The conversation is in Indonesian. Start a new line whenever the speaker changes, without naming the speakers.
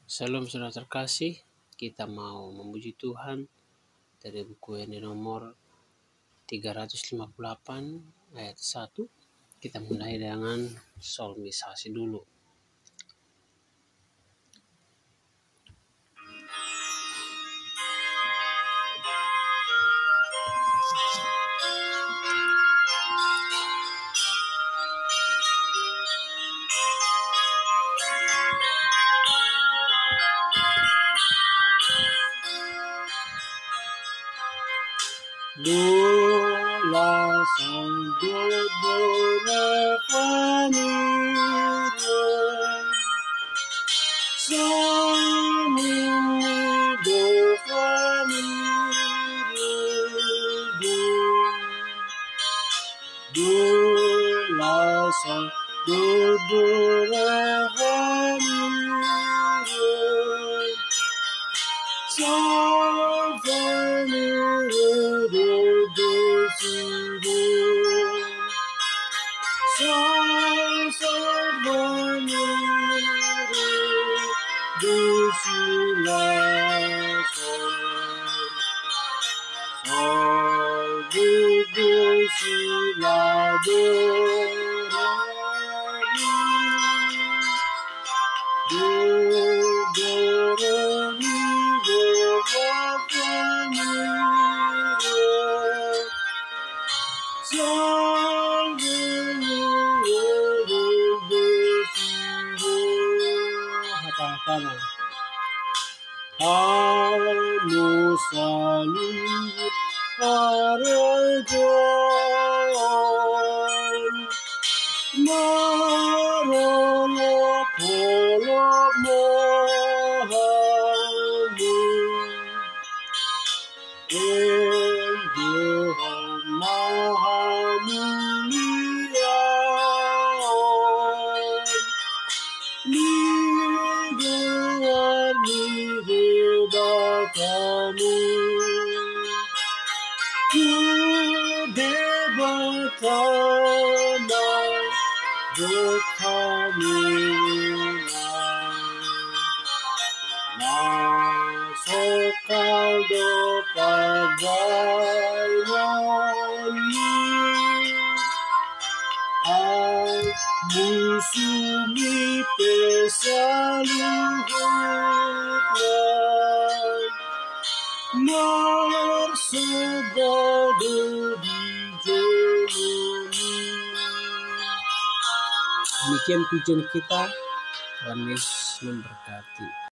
Salam saudara terkasih, kita mau memuji Tuhan dari buku yang nomor 358 ayat 1. Kita mulai dengan psalmisasi dulu. Doa sanggup berefamilion, samini berfamilion. Doa sanggup berefamilion, Anu salib parejon, marolo polo mohanu, Tuhan maha mulia, kami kudebatan kami masuk kado pagayani musumi pesaluhutlah marsegado di joloni. Demikian pujian kita. Tuhan Yesus memberkati.